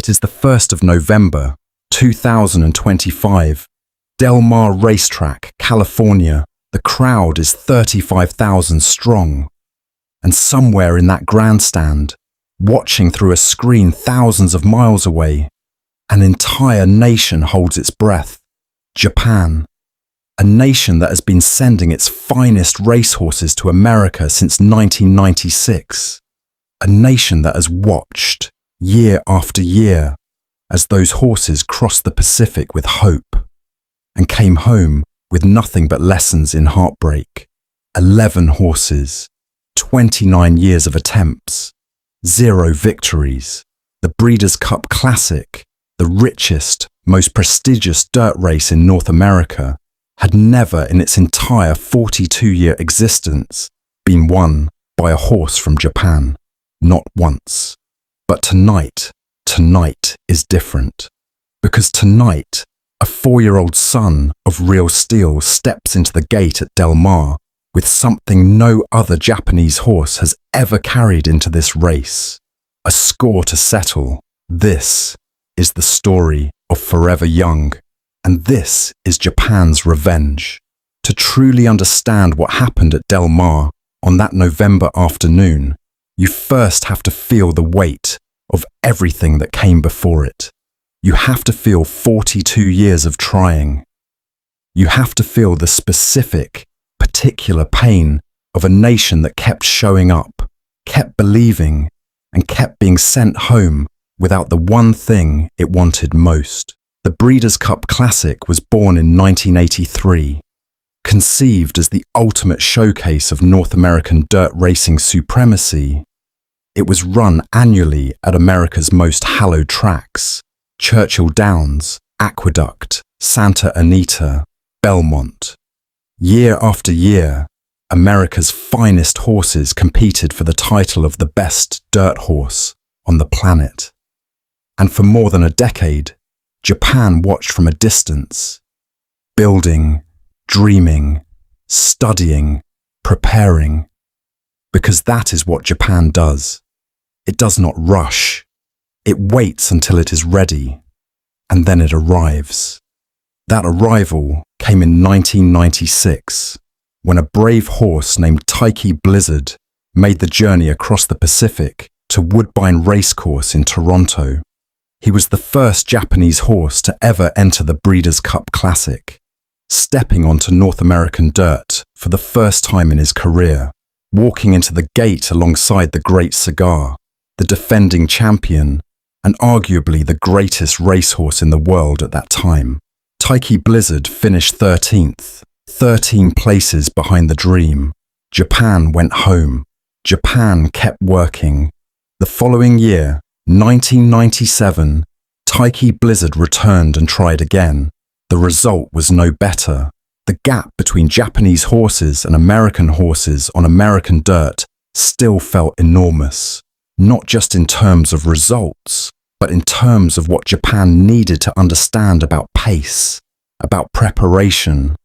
It is the 1st of November, 2025. Del Mar Racetrack, California. The crowd is 35,000 strong. And somewhere in that grandstand, watching through a screen thousands of miles away, an entire nation holds its breath. Japan. A nation that has been sending its finest racehorses to America since 1996. A nation that has watched, year after year, as those horses crossed the Pacific with hope and came home with nothing but lessons in heartbreak. 11 horses, 29 years of attempts, 0 victories. The Breeders' Cup Classic, the richest, most prestigious dirt race in North America, had never in its entire 42-year existence been won by a horse from Japan. Not once. But tonight is different. Because tonight, a 4-year-old son of real steel steps into the gate at Del Mar with something no other Japanese horse has ever carried into this race. A score to settle. This is the story of Forever Young. And this is Japan's revenge. To truly understand what happened at Del Mar on that November afternoon, you first have to feel the weight of everything that came before it. You have to feel 42 years of trying. You have to feel the specific, particular pain of a nation that kept showing up, kept believing, and kept being sent home without the one thing it wanted most. The Breeders' Cup Classic was born in 1983, conceived as the ultimate showcase of North American dirt racing supremacy. It was run annually at America's most hallowed tracks: Churchill Downs, Aqueduct, Santa Anita, Belmont. Year after year, America's finest horses competed for the title of the best dirt horse on the planet. And for more than a decade, Japan watched from a distance, building, dreaming, studying, preparing. Because that is what Japan does. It does not rush. It waits until it is ready, and then it arrives. That arrival came in 1996, when a brave horse named Taiki Blizzard made the journey across the Pacific to Woodbine Racecourse in Toronto. He was the first Japanese horse to ever enter the Breeders' Cup Classic, stepping onto North American dirt for the first time in his career, walking into the gate alongside the Great Cigar, the defending champion, and arguably the greatest racehorse in the world at that time. Taiki Blizzard finished 13th, 13 places behind the dream. Japan went home. Japan kept working. The following year, 1997, Taiki Blizzard returned and tried again. The result was no better. The gap between Japanese horses and American horses on American dirt still felt enormous, not just in terms of results, but in terms of what Japan needed to understand about pace, about preparation,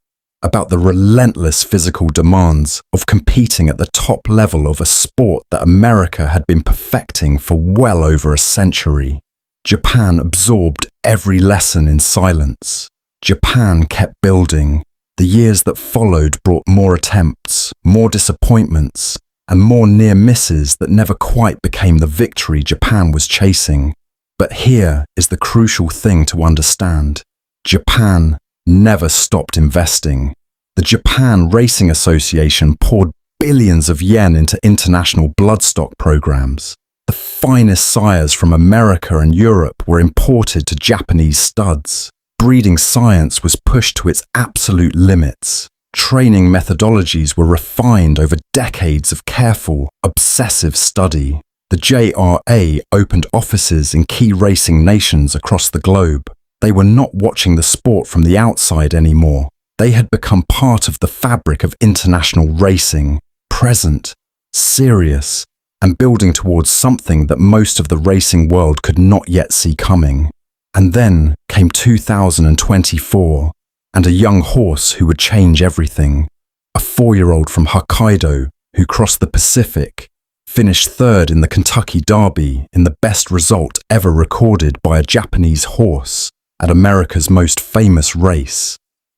about the relentless physical demands of competing at the top level of a sport that America had been perfecting for well over a century. Japan absorbed every lesson in silence. Japan kept building. The years that followed brought more attempts, more disappointments, and more near misses that never quite became the victory Japan was chasing. But here is the crucial thing to understand. Japan never stopped investing. The Japan Racing Association poured billions of yen into international bloodstock programs. The finest sires from America and Europe were imported to Japanese studs. Breeding science was pushed to its absolute limits. Training methodologies were refined over decades of careful, obsessive study. The JRA opened offices in key racing nations across the globe. They were not watching the sport from the outside anymore. They had become part of the fabric of international racing, present, serious, and building towards something that most of the racing world could not yet see coming. And then came 2024, and a young horse who would change everything. A 4-year-old from Hokkaido who crossed the Pacific, finished third in the Kentucky Derby in the best result ever recorded by a Japanese horse at America's most famous race,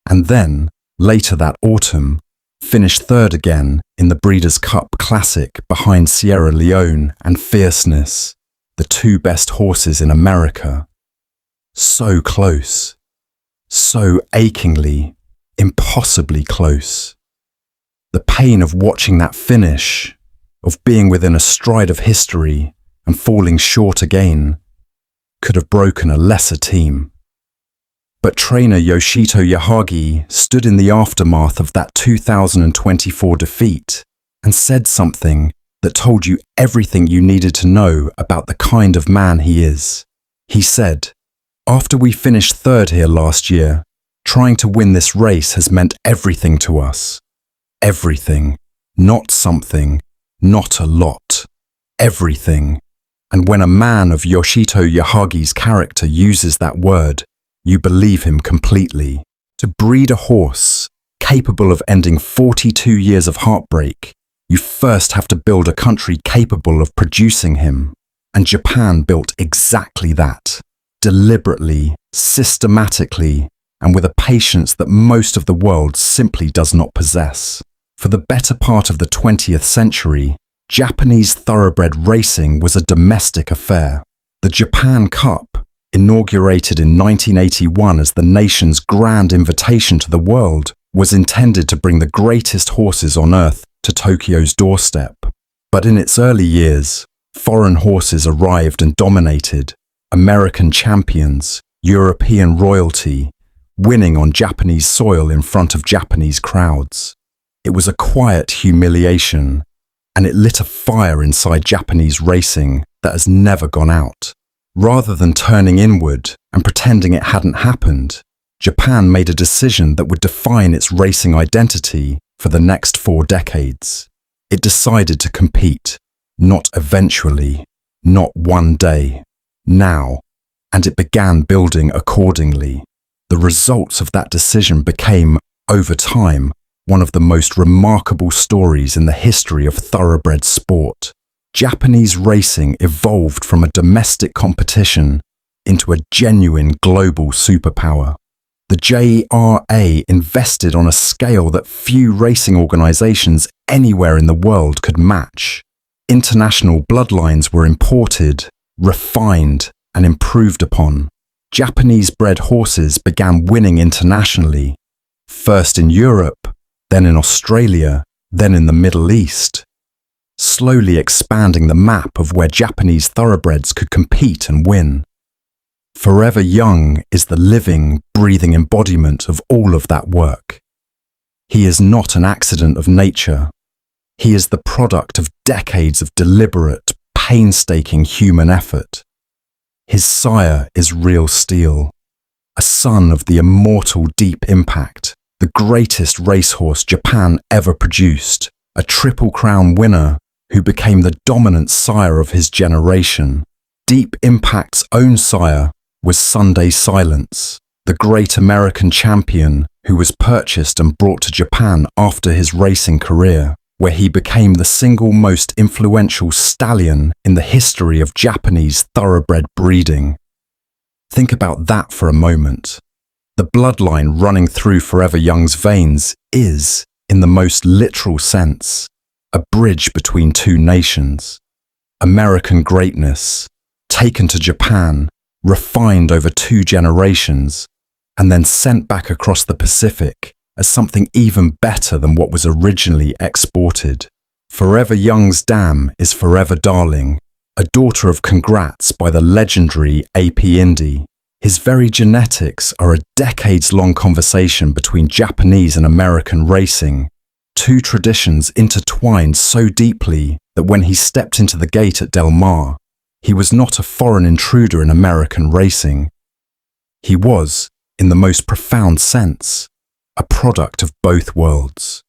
and then, later that autumn, finished third again in the Breeders' Cup Classic behind Sierra Leone and Fierceness, the two best horses in America. So close. So achingly, impossibly close. The pain of watching that finish, of being within a stride of history and falling short again, could have broken a lesser team. But trainer Yoshito Yahagi stood in the aftermath of that 2024 defeat and said something that told you everything you needed to know about the kind of man he is. He said, "After we finished third here last year, trying to win this race has meant everything to us. Everything, not something, not a lot. Everything. And when a man of Yoshito Yahagi's character uses that word, you believe him completely. To breed a horse capable of ending 42 years of heartbreak, you first have to build a country capable of producing him. And Japan built exactly that. Deliberately, systematically, and with a patience that most of the world simply does not possess. For the better part of the 20th century, Japanese thoroughbred racing was a domestic affair. The Japan Cup, inaugurated in 1981 as the nation's grand invitation to the world, was intended to bring the greatest horses on earth to Tokyo's doorstep. But in its early years, foreign horses arrived and dominated, American champions, European royalty, winning on Japanese soil in front of Japanese crowds. It was a quiet humiliation, and it lit a fire inside Japanese racing that has never gone out. Rather than turning inward and pretending it hadn't happened, Japan made a decision that would define its racing identity for the next 4 decades. It decided to compete, not eventually, not one day, now, and it began building accordingly. The results of that decision became, over time, one of the most remarkable stories in the history of thoroughbred sport. Japanese racing evolved from a domestic competition into a genuine global superpower. The JRA invested on a scale that few racing organizations anywhere in the world could match. International bloodlines were imported, refined, and improved upon. Japanese-bred horses began winning internationally, first in Europe, then in Australia, then in the Middle East, slowly expanding the map of where Japanese thoroughbreds could compete and win. Forever Young is the living, breathing embodiment of all of that work. He is not an accident of nature. He is the product of decades of deliberate, painstaking human effort. His sire is real steel, a son of the immortal Deep Impact, the greatest racehorse Japan ever produced, a Triple Crown winner who became the dominant sire of his generation. Deep Impact's own sire was Sunday Silence, the great American champion who was purchased and brought to Japan after his racing career, where he became the single most influential stallion in the history of Japanese thoroughbred breeding. Think about that for a moment. The bloodline running through Forever Young's veins is, in the most literal sense, a bridge between two nations. American greatness, taken to Japan, refined over 2 generations, and then sent back across the Pacific as something even better than what was originally exported. Forever Young's dam is Forever Darling, a daughter of Congrats by the legendary AP Indy. His very genetics are a decades-long conversation between Japanese and American racing, 2 traditions intertwined so deeply that when he stepped into the gate at Del Mar, he was not a foreign intruder in American racing. He was, in the most profound sense, a product of both worlds.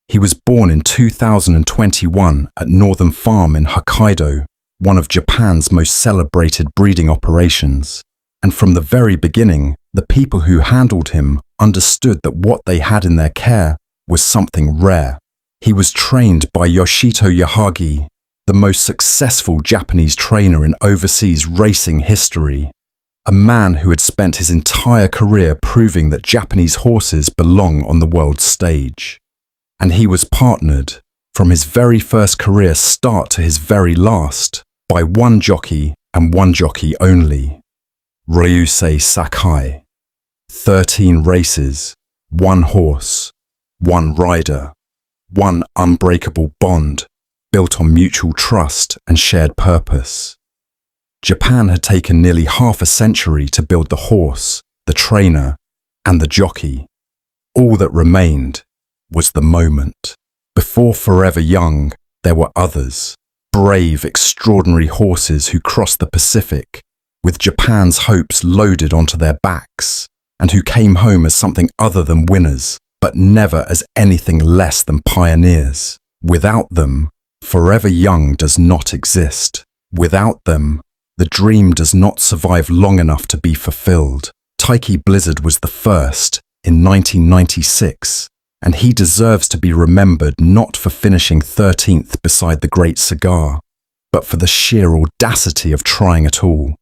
He was born in 2021 at Northern Farm in Hokkaido, one of Japan's most celebrated breeding operations. And from the very beginning, the people who handled him understood that what they had in their care was something rare. He was trained by Yoshito Yahagi, the most successful Japanese trainer in overseas racing history, a man who had spent his entire career proving that Japanese horses belong on the world stage. And he was partnered, from his very first career start to his very last, by one jockey and one jockey only, Ryusei Sakai. 13 races, one horse, one rider, one unbreakable bond built on mutual trust and shared purpose. Japan had taken nearly half a century to build the horse, the trainer, and the jockey. All that remained was the moment. Before Forever Young, there were others, brave, extraordinary horses who crossed the Pacific, with Japan's hopes loaded onto their backs, and who came home as something other than winners, but never as anything less than pioneers. Without them, Forever Young does not exist. Without them, the dream does not survive long enough to be fulfilled. Taiki Blizzard was the first, in 1996, and he deserves to be remembered not for finishing 13th beside the Great Cigar, but for the sheer audacity of trying it all.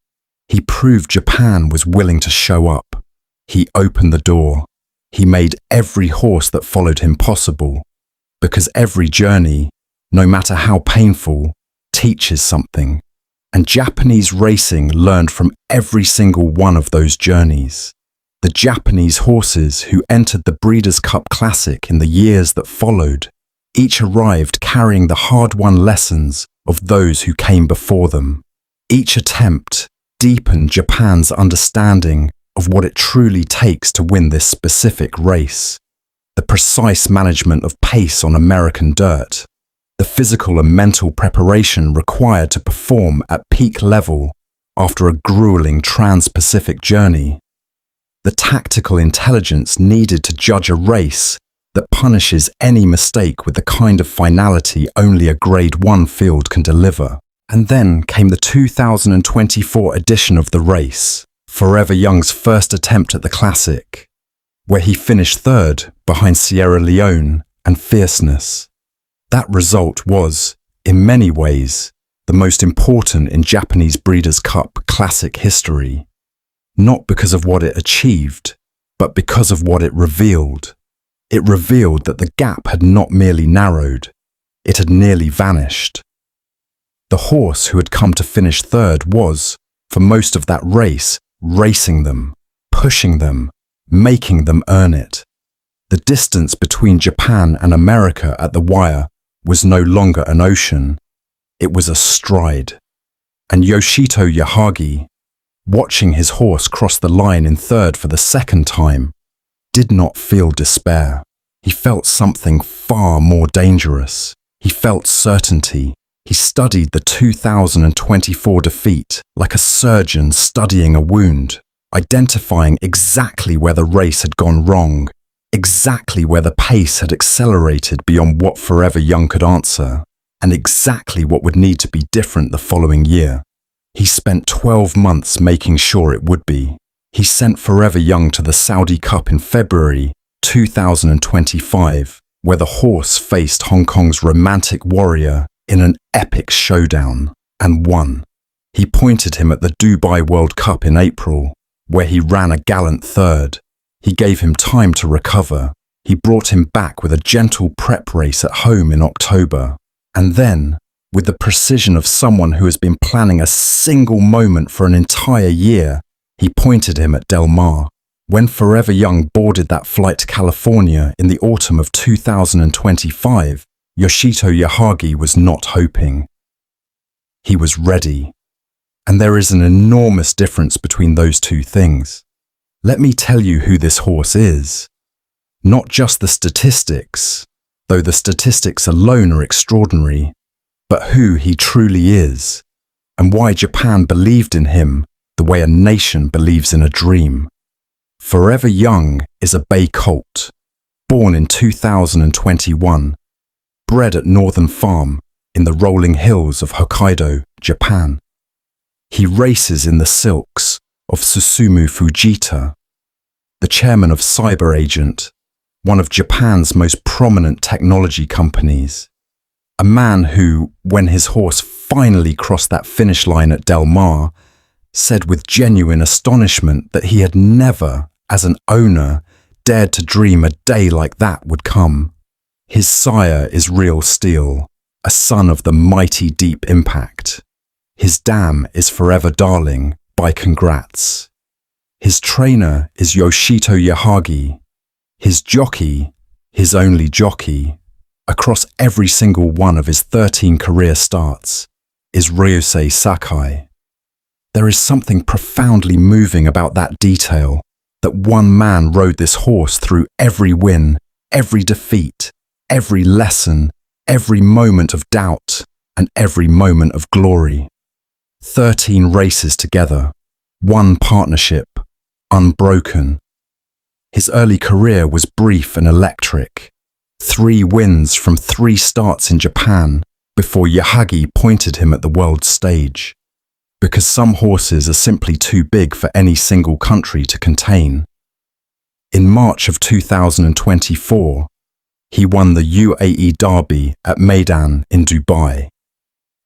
He proved Japan was willing to show up. He opened the door. He made every horse that followed him possible, because every journey, no matter how painful, teaches something, and Japanese racing learned from every single one of those journeys. The Japanese horses who entered the Breeders' Cup Classic in the years that followed, each arrived carrying the hard-won lessons of those who came before them. Each attempt deepened Japan's understanding of what it truly takes to win this specific race. The precise management of pace on American dirt, the physical and mental preparation required to perform at peak level after a grueling trans-Pacific journey, the tactical intelligence needed to judge a race that punishes any mistake with the kind of finality only a Grade 1 field can deliver. And then came the 2024 edition of the race, Forever Young's first attempt at the Classic, where he finished third behind Sierra Leone and Fierceness. That result was, in many ways, the most important in Japanese Breeders' Cup Classic history, not because of what it achieved, but because of what it revealed. It revealed that the gap had not merely narrowed, it had nearly vanished. The horse who had come to finish third was, for most of that race, racing them, pushing them, making them earn it. The distance between Japan and America at the wire was no longer an ocean, it was a stride. And Yoshito Yahagi, watching his horse cross the line in third for the second time, did not feel despair. He felt something far more dangerous. He felt certainty. He studied the 2024 defeat like a surgeon studying a wound, identifying exactly where the race had gone wrong, exactly where the pace had accelerated beyond what Forever Young could answer, and exactly what would need to be different the following year. He spent 12 months making sure it would be. He sent Forever Young to the Saudi Cup in February 2025, where the horse faced Hong Kong's Romantic Warrior in an epic showdown, and won. He pointed him at the Dubai World Cup in April, where he ran a gallant third. He gave him time to recover. He brought him back with a gentle prep race at home in October. And then, with the precision of someone who has been planning a single moment for an entire year, he pointed him at Del Mar. When Forever Young boarded that flight to California in the autumn of 2025, Yoshito Yahagi was not hoping. He was ready. And there is an enormous difference between those two things. Let me tell you who this horse is. Not just the statistics, though the statistics alone are extraordinary, but who he truly is, and why Japan believed in him the way a nation believes in a dream. Forever Young is a bay colt, born in 2021, bred at Northern Farm in the rolling hills of Hokkaido, Japan. He races in the silks of Susumu Fujita, the chairman of Cyber Agent, one of Japan's most prominent technology companies. A man who, when his horse finally crossed that finish line at Del Mar, said with genuine astonishment that he had never, as an owner, dared to dream a day like that would come. His sire is real steel, a son of the mighty Deep Impact. His dam is Forever Darling, by Congrats. His trainer is Yoshito Yahagi. His jockey, his only jockey, across every single one of his 13 career starts, is Ryusei Sakai. There is something profoundly moving about that detail, that one man rode this horse through every win, every defeat, every lesson, every moment of doubt, and every moment of glory. 13 races together, one partnership, unbroken. His early career was brief and electric. 3 wins from 3 starts in Japan before Yahagi pointed him at the world stage. Because some horses are simply too big for any single country to contain. In March of 2024, he won the UAE Derby at Meydan in Dubai,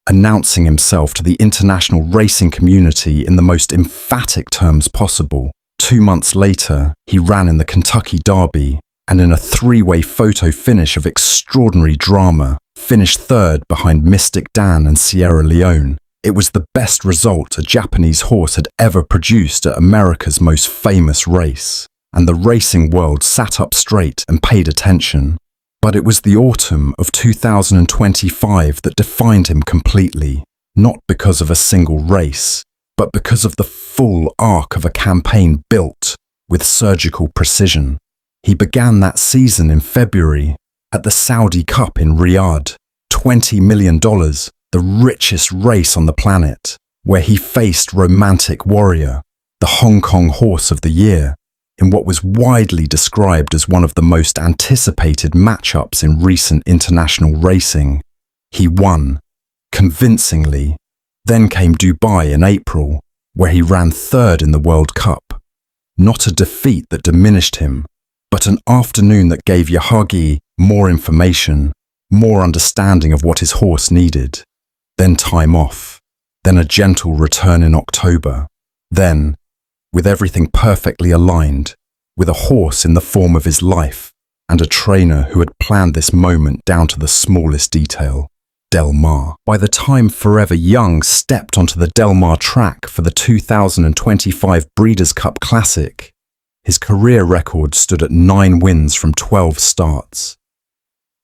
announcing himself to the international racing community in the most emphatic terms possible. 2 months later, he ran in the Kentucky Derby and in a 3-way photo finish of extraordinary drama, finished 3rd behind Mystic Dan and Sierra Leone. It was the best result a Japanese horse had ever produced at America's most famous race, and the racing world sat up straight and paid attention. But it was the autumn of 2025 that defined him completely, not because of a single race, but because of the full arc of a campaign built with surgical precision. He began that season in February at the Saudi Cup in Riyadh, $20 million, the richest race on the planet, where he faced Romantic Warrior, the Hong Kong Horse of the Year, in what was widely described as one of the most anticipated matchups in recent international racing. He won, convincingly. Then came Dubai in April, where he ran 3rd in the World Cup. Not a defeat that diminished him, but an afternoon that gave Yahagi more information, more understanding of what his horse needed. Then time off, then a gentle return in October. Then, with everything perfectly aligned, with a horse in the form of his life, and a trainer who had planned this moment down to the smallest detail, Del Mar. By the time Forever Young stepped onto the Del Mar track for the 2025 Breeders' Cup Classic, his career record stood at 9 wins from 12 starts.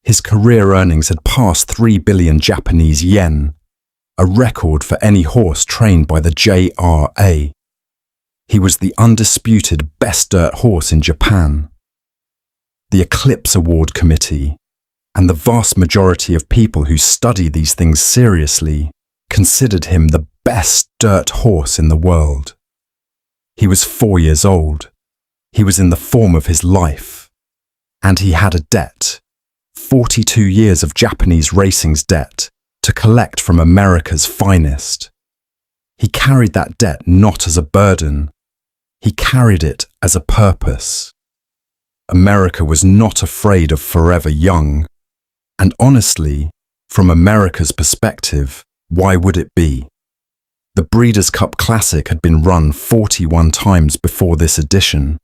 His career earnings had passed 3 billion Japanese yen, a record for any horse trained by the JRA. He was the undisputed best dirt horse in Japan. The Eclipse Award Committee, and the vast majority of people who study these things seriously, considered him the best dirt horse in the world. He was 4 years old. He was in the form of his life. And he had a debt, 42 years of Japanese racing's debt, to collect from America's finest. He carried that debt not as a burden. He carried it as a purpose. America was not afraid of Forever Young. And honestly, from America's perspective, why would it be? The Breeders' Cup Classic had been run 41 times before this edition.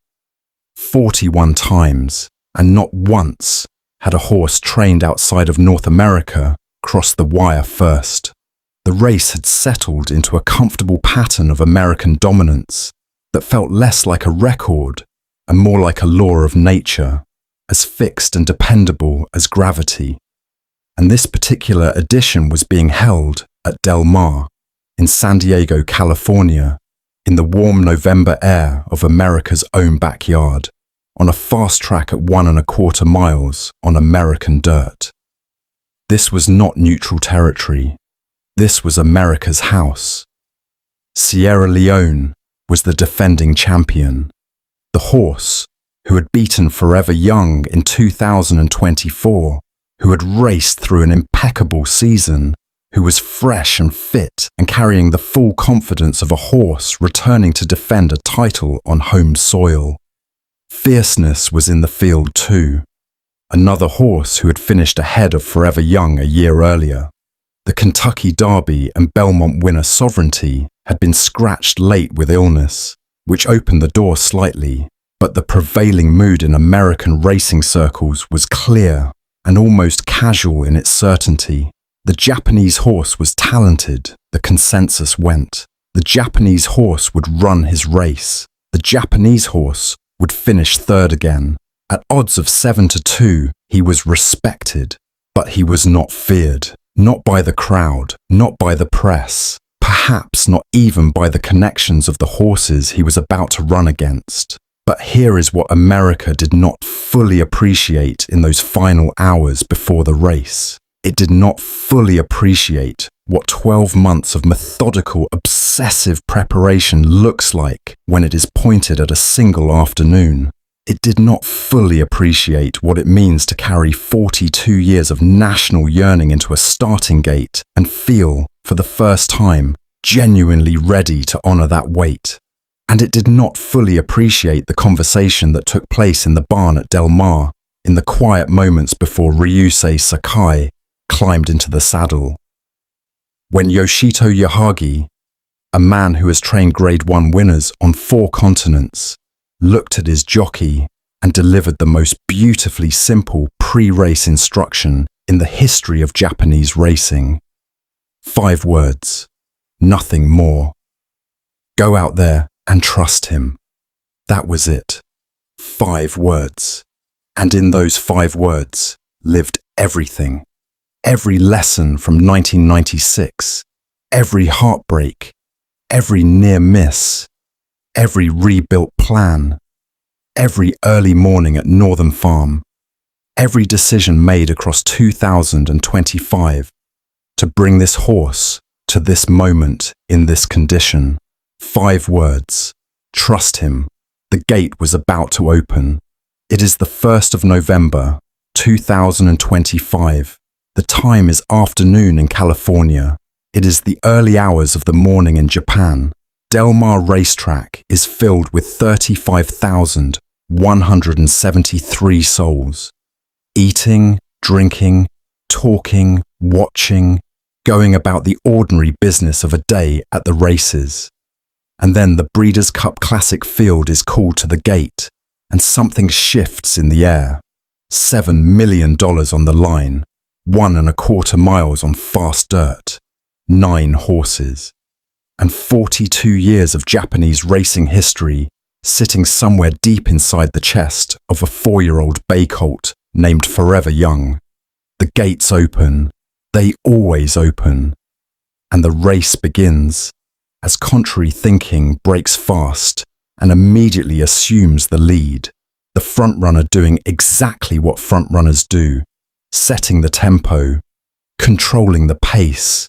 41 times, and not once had a horse trained outside of North America crossed the wire first. The race had settled into a comfortable pattern of American dominance that felt less like a record and more like a law of nature, as fixed and dependable as gravity. And this particular edition was being held at Del Mar, in San Diego, California, in the warm November air of America's own backyard, on a fast track at 1¼ miles on American dirt. This was not neutral territory. This was America's house. Sierra Leone was the defending champion. The horse, who had beaten Forever Young in 2024, who had raced through an impeccable season, who was fresh and fit and carrying the full confidence of a horse returning to defend a title on home soil. Fierceness was in the field too. another horse who had finished ahead of Forever Young a year earlier. The Kentucky Derby and Belmont winner Sovereignty had been scratched late with illness, which opened the door slightly, but the prevailing mood in American racing circles was clear and almost casual in its certainty. The Japanese horse was talented, the consensus went. The Japanese horse would run his race. The Japanese horse would finish third again. At odds of 7-2, he was respected, but he was not feared. Not by the crowd, not by the press, perhaps not even by the connections of the horses he was about to run against. But here is what America did not fully appreciate in those final hours before the race. It did not fully appreciate what 12 months of methodical, obsessive preparation looks like when it is pointed at a single afternoon. It did not fully appreciate what it means to carry 42 years of national yearning into a starting gate and feel, for the first time, genuinely ready to honor that weight. And it did not fully appreciate the conversation that took place in the barn at Del Mar, in the quiet moments before Ryusei Sakai climbed into the saddle. When Yoshito Yahagi, a man who has trained Grade 1 winners on 4 continents, looked at his jockey and delivered the most beautifully simple pre-race instruction in the history of Japanese racing. 5 words, nothing more. Go out there and trust him. That was it. 5 words. And in those 5 words lived everything. Every lesson from 1996, every heartbreak, every near miss, every rebuilt plan, every early morning at Northern Farm, every decision made across 2025 to bring this horse to this moment in this condition. 5 words. Trust him. The gate was about to open. It is the 1st of November, 2025. The time is afternoon in California. It is the early hours of the morning in Japan. Del Mar racetrack is filled with 35,173 souls. Eating, drinking, talking, watching, going about the ordinary business of a day at the races. And then the Breeders' Cup Classic field is called to the gate, and something shifts in the air. $7 million on the line, 1.25 miles on fast dirt, 9 horses, and 42 years of Japanese racing history sitting somewhere deep inside the chest of a 4-year-old bay colt named Forever Young. The gates open, they always open, and the race begins as contrary thinking breaks fast and immediately assumes the lead, the frontrunner doing exactly what frontrunners do, setting the tempo, controlling the pace,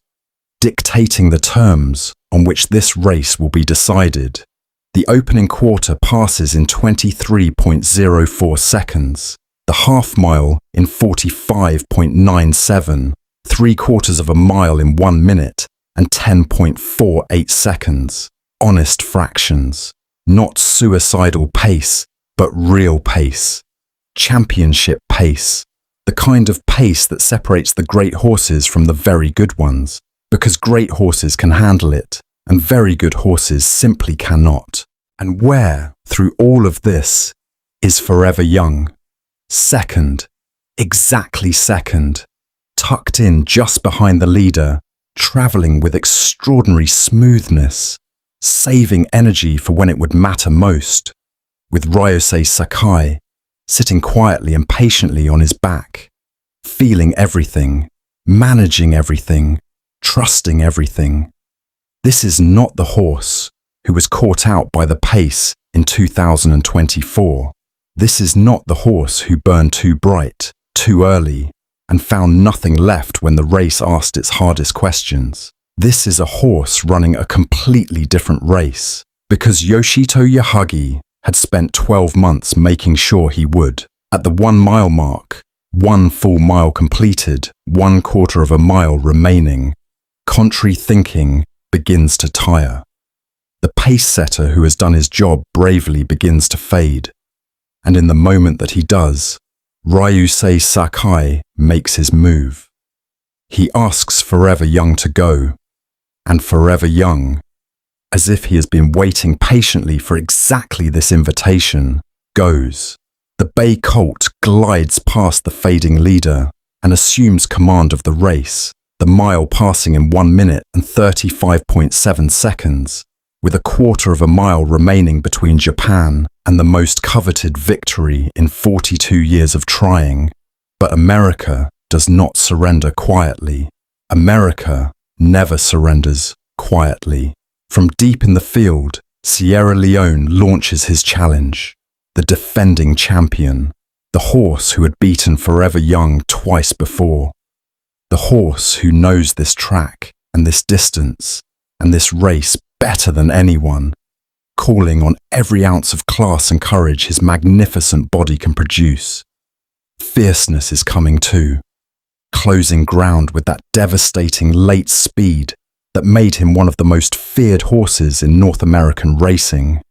dictating the terms on which this race will be decided. The opening quarter passes in 23.04 seconds, the half mile in 45.97, 3/4 of a mile in 1 minute, and 10.48 seconds. Honest fractions. Not suicidal pace, but real pace. Championship pace. The kind of pace that separates the great horses from the very good ones, because great horses can handle it, and very good horses simply cannot. And where, through all of this, is Forever Young? Second, exactly second, tucked in just behind the leader, travelling with extraordinary smoothness, saving energy for when it would matter most, with Ryusei Sakai sitting quietly and patiently on his back, feeling everything, managing everything, trusting everything. This is not the horse who was caught out by the pace in 2024. This is not the horse who burned too bright, too early, and found nothing left when the race asked its hardest questions. This is a horse running a completely different race, because Yoshito Yahagi had spent 12 months making sure he would. At the 1 mile mark, 1 full mile completed, 1/4 of a mile remaining, contrary thinking begins to tire. The pace setter who has done his job bravely begins to fade. And in the moment that he does, Ryusei Sakai makes his move. He asks Forever Young to go, and Forever Young, as if he has been waiting patiently for exactly this invitation, goes. The bay colt glides past the fading leader and assumes command of the race, the mile passing in 1 minute and 35.7 seconds, with a quarter of a mile remaining between Japan and the most coveted victory in 42 years of trying. But America does not surrender quietly. America never surrenders quietly. From deep in the field, Sierra Leone launches his challenge. The defending champion, the horse who had beaten Forever Young twice before. The horse who knows this track and this distance and this race better than anyone, calling on every ounce of class and courage his magnificent body can produce. Fierceness is coming too, closing ground with that devastating late speed that made him one of the most feared horses in North American racing.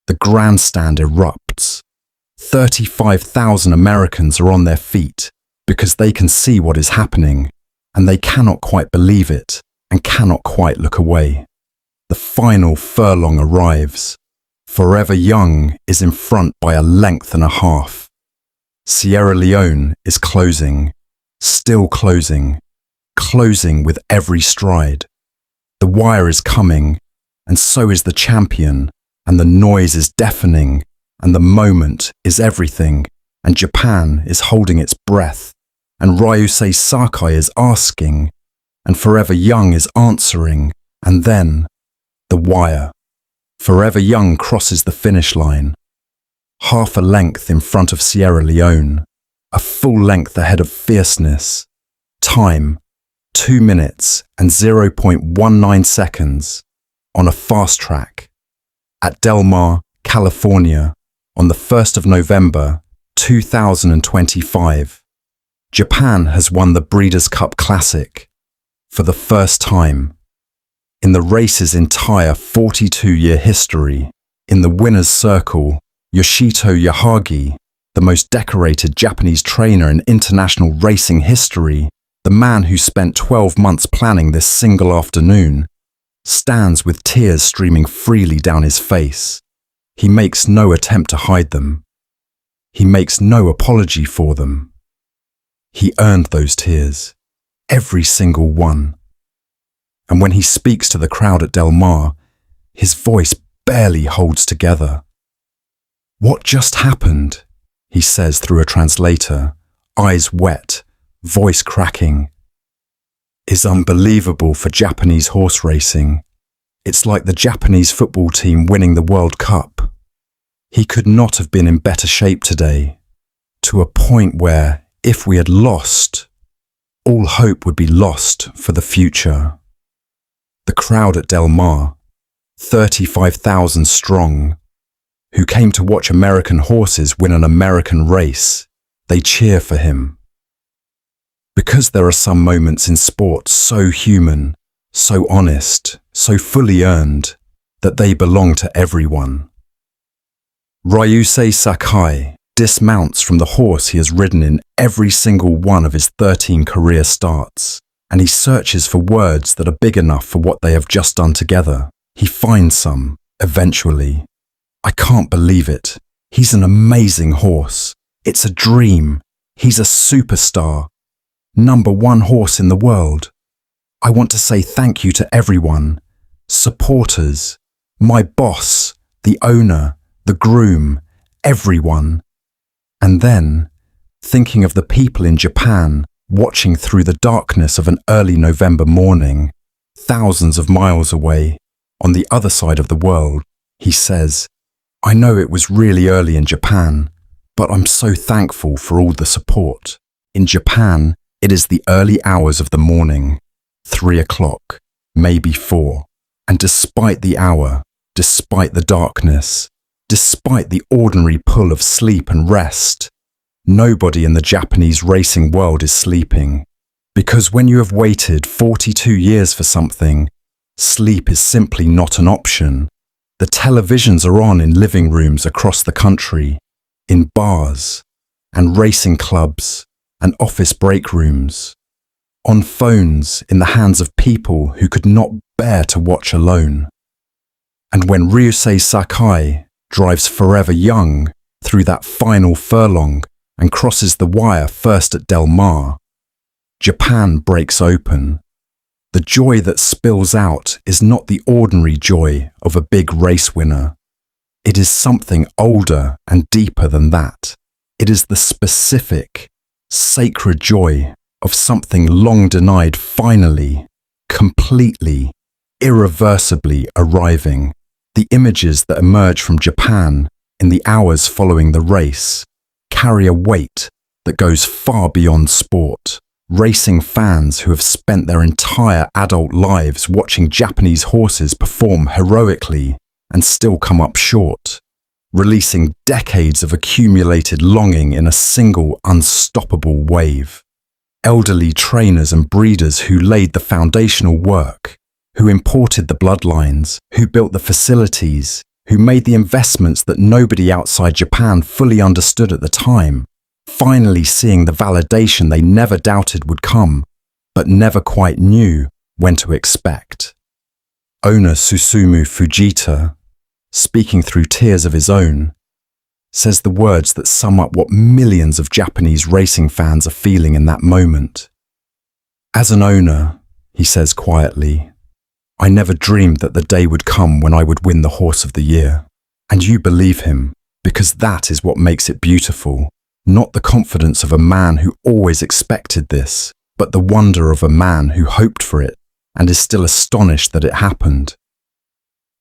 The grandstand erupts. 35,000 Americans are on their feet because they can see what is happening, and they cannot quite believe it and cannot quite look away. The final furlong arrives. Forever Young is in front by a length and a half. Sierra Leone is closing, still closing, closing with every stride. The wire is coming, and so is the champion, and the noise is deafening, and the moment is everything, and Japan is holding its breath, and Ryusei Sakai is asking, and Forever Young is answering, and then the wire. Forever Young crosses the finish line, half a length in front of Sierra Leone, a full length ahead of Fierceness. Time, 2 minutes and 0.19 seconds on a fast track at Del Mar, California, on the 1st of November, 2025. Japan has won the Breeders' Cup Classic for the first time. In the race's entire 42-year history, in the winner's circle, Yoshito Yahagi, the most decorated Japanese trainer in international racing history, the man who spent 12 months planning this single afternoon, stands with tears streaming freely down his face. He makes no attempt to hide them. He makes no apology for them. He earned those tears, every single one. And when he speaks to the crowd at Del Mar, his voice barely holds together. "What just happened?" he says through a translator, eyes wet, voice cracking. "Is unbelievable for Japanese horse racing. It's like the Japanese football team winning the World Cup. He could not have been in better shape today, to a point where, if we had lost, all hope would be lost for the future." The crowd at Del Mar, 35,000 strong, who came to watch American horses win an American race, they cheer for him. Because there are some moments in sport so human, so honest, so fully earned, that they belong to everyone. Ryusei Sakai dismounts from the horse he has ridden in every single one of his 13 career starts, and he searches for words that are big enough for what they have just done together. He finds some, eventually. "I can't believe it. He's an amazing horse. It's a dream. He's a superstar. #1 horse in the world. I want to say thank you to everyone, supporters, my boss, the owner, the groom, everyone." And then, thinking of the people in Japan watching through the darkness of an early November morning, thousands of miles away, on the other side of the world, he says, "I know it was really early in Japan, but I'm so thankful for all the support. In Japan, it is the early hours of the morning, 3 o'clock, maybe 4, and despite the hour, despite the darkness, despite the ordinary pull of sleep and rest, nobody in the Japanese racing world is sleeping, because when you have waited 42 years for something, sleep is simply not an option. The televisions are on in living rooms across the country, in bars, and racing clubs and office break rooms, on phones in the hands of people who could not bear to watch alone. And when Ryusei Sakai drives Forever Young through that final furlong and crosses the wire first at Del Mar, Japan breaks open. The joy that spills out is not the ordinary joy of a big race winner. It is something older and deeper than that. It is the specific, sacred joy of something long denied finally, completely, irreversibly arriving. The images that emerge from Japan in the hours following the race carry a weight that goes far beyond sport. Racing fans who have spent their entire adult lives watching Japanese horses perform heroically and still come up short, releasing decades of accumulated longing in a single unstoppable wave. Elderly trainers and breeders who laid the foundational work, who imported the bloodlines, who built the facilities, who made the investments that nobody outside Japan fully understood at the time, finally seeing the validation they never doubted would come, but never quite knew when to expect. Owner Susumu Fujita, speaking through tears of his own, says the words that sum up what millions of Japanese racing fans are feeling in that moment. As an owner, he says quietly, I never dreamed that the day would come when I would win the Horse of the Year. And you believe him, because that is what makes it beautiful. Not the confidence of a man who always expected this, but the wonder of a man who hoped for it and is still astonished that it happened.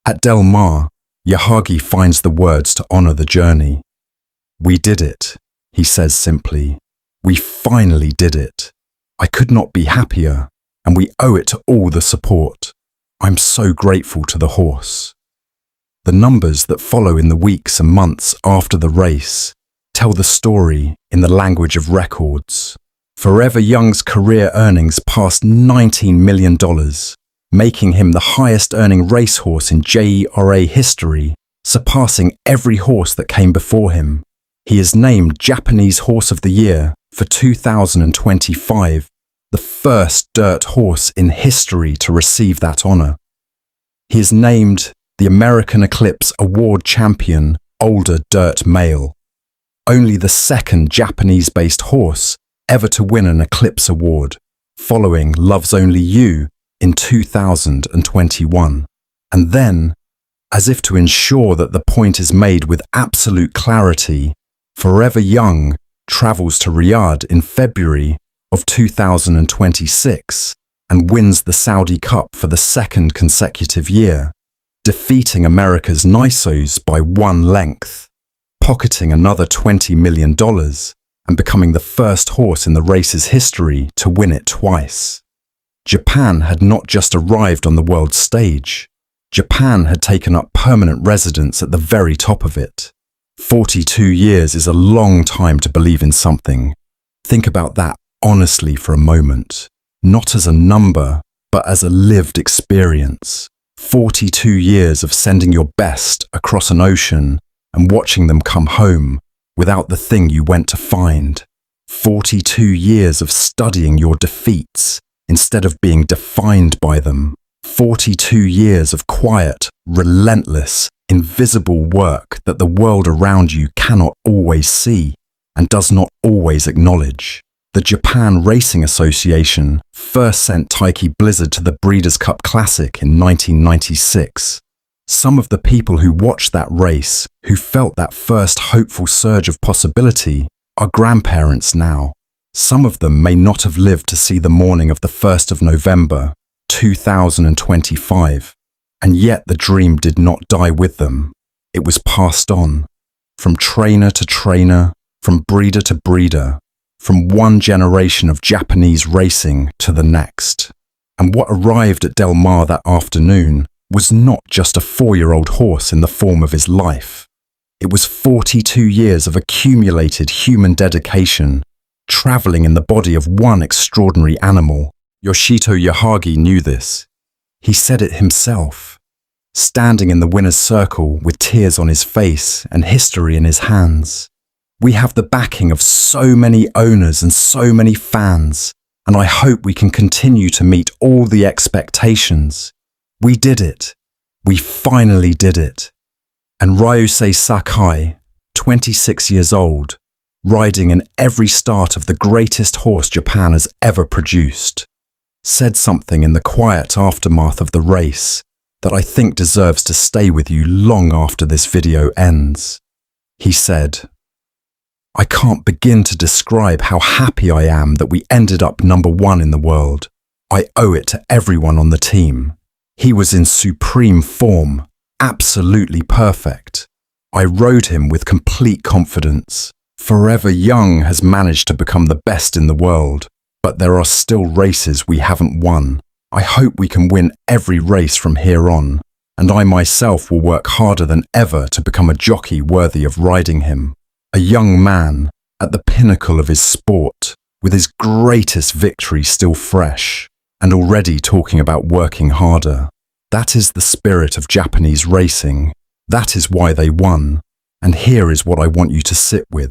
At Del Mar, Yahagi finds the words to honor the journey. We did it, he says simply. We finally did it. I could not be happier, and we owe it to all the support. I'm so grateful to the horse. The numbers that follow in the weeks and months after the race tell the story in the language of records. Forever Young's career earnings passed $19 million, making him the highest earning racehorse in JERA history, surpassing every horse that came before him. He is named Japanese Horse of the Year for 2025, the first dirt horse in history to receive that honor. He is named the American Eclipse Award champion older dirt male, only the second Japanese-based horse ever to win an Eclipse Award, following Love's Only You in 2021. And then, as if to ensure that the point is made with absolute clarity, Forever Young travels to Riyadh in February of 2026 and wins the Saudi Cup for the second consecutive year, defeating America's Nisos by one length, pocketing another $20 million and becoming the first horse in the race's history to win it twice. Japan had not just arrived on the world stage. Japan had taken up permanent residence at the very top of it. 42 years is a long time to believe in something. Think about that honestly for a moment, not as a number, but as a lived experience. 42 years of sending your best across an ocean and watching them come home without the thing you went to find. 42 years of studying your defeats instead of being defined by them. 42 years of quiet, relentless, invisible work that the world around you cannot always see and does not always acknowledge. The Japan Racing Association first sent Taiki Blizzard to the Breeders' Cup Classic in 1996. Some of the people who watched that race, who felt that first hopeful surge of possibility, are grandparents now. Some of them may not have lived to see the morning of the 1st of November, 2025. And yet the dream did not die with them. It was passed on, from trainer to trainer, from breeder to breeder, from one generation of Japanese racing to the next. And what arrived at Del Mar that afternoon was not just a 4-year-old horse in the form of his life. It was 42 years of accumulated human dedication, traveling in the body of one extraordinary animal. Yoshito Yahagi knew this. He said it himself, standing in the winner's circle with tears on his face and history in his hands. We have the backing of so many owners and so many fans, and I hope we can continue to meet all the expectations. We did it. We finally did it. And Ryusei Sakai, 26 years old, riding in every start of the greatest horse Japan has ever produced, said something in the quiet aftermath of the race that I think deserves to stay with you long after this video ends. He said, "I can't begin to describe how happy I am that we ended up #1 in the world. I owe it to everyone on the team. He was in supreme form, absolutely perfect. I rode him with complete confidence. Forever Young has managed to become the best in the world, but there are still races we haven't won. I hope we can win every race from here on, and I myself will work harder than ever to become a jockey worthy of riding him. A young man at the pinnacle of his sport, with his greatest victory still fresh, and already talking about working harder. That is the spirit of Japanese racing. That is why they won. And here is what I want you to sit with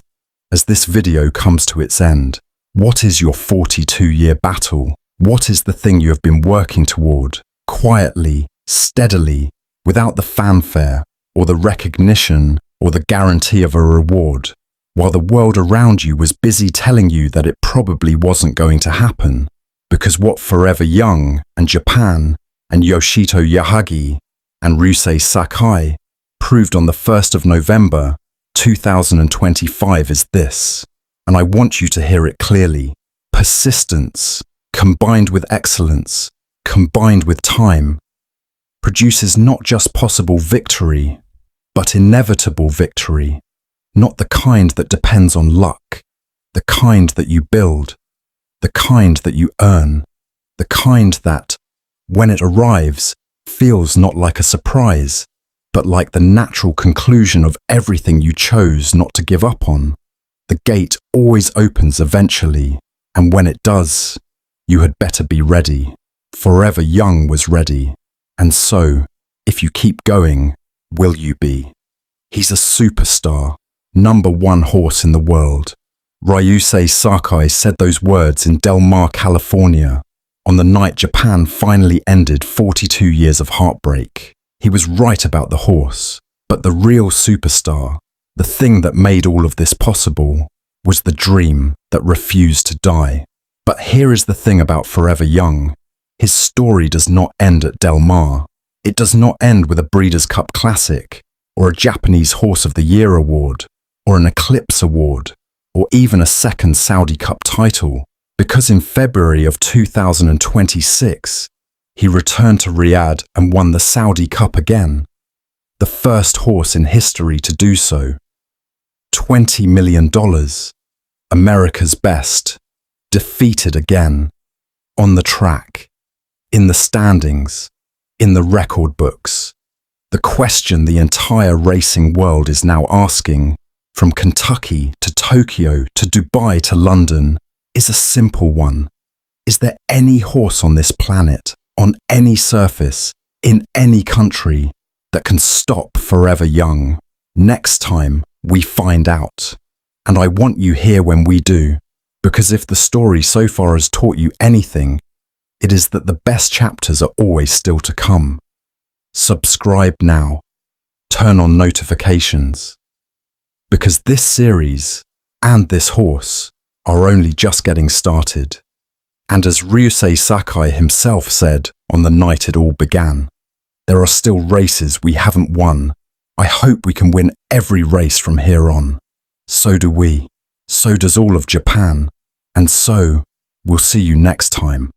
as this video comes to its end. What is your 42-year battle? What is the thing you have been working toward, quietly, steadily, without the fanfare, or the recognition, or the guarantee of a reward, while the world around you was busy telling you that it probably wasn't going to happen? Because what Forever Young and Japan and Yoshito Yahagi and Ryusei Sakai proved on the 1st of November 2025 is this, and I want you to hear it clearly. Persistence, combined with excellence, combined with time, produces not just possible victory, but inevitable victory. Not the kind that depends on luck, the kind that you build, the kind that you earn, the kind that, when it arrives, feels not like a surprise, but like the natural conclusion of everything you chose not to give up on. The gate always opens eventually, and when it does, you had better be ready. Forever Young was ready, and so, if you keep going, will you be? He's a superstar, #1 horse in the world. Ryusei Sakai said those words in Del Mar, California, on the night Japan finally ended 42 years of heartbreak. He was right about the horse, but the real superstar, the thing that made all of this possible, was the dream that refused to die. But here is the thing about Forever Young. His story does not end at Del Mar. It does not end with a Breeders' Cup Classic, or a Japanese Horse of the Year award, or an Eclipse award, or even a second Saudi Cup title, because in February of 2026, he returned to Riyadh and won the Saudi Cup again, the first horse in history to do so. $20 million, America's best, defeated again, on the track, in the standings, in the record books. The question the entire racing world is now asking, from Kentucky to Tokyo to Dubai to London, is a simple one. Is there any horse on this planet, on any surface, in any country, that can stop Forever Young? Next time, we find out. And I want you here when we do, because if the story so far has taught you anything, it is that the best chapters are always still to come. Subscribe now. Turn on notifications. Because this series, and this horse, are only just getting started. And as Ryusei Sakai himself said on the night it all began, there are still races we haven't won. I hope we can win every race from here on. So do we. So does all of Japan. And so, we'll see you next time.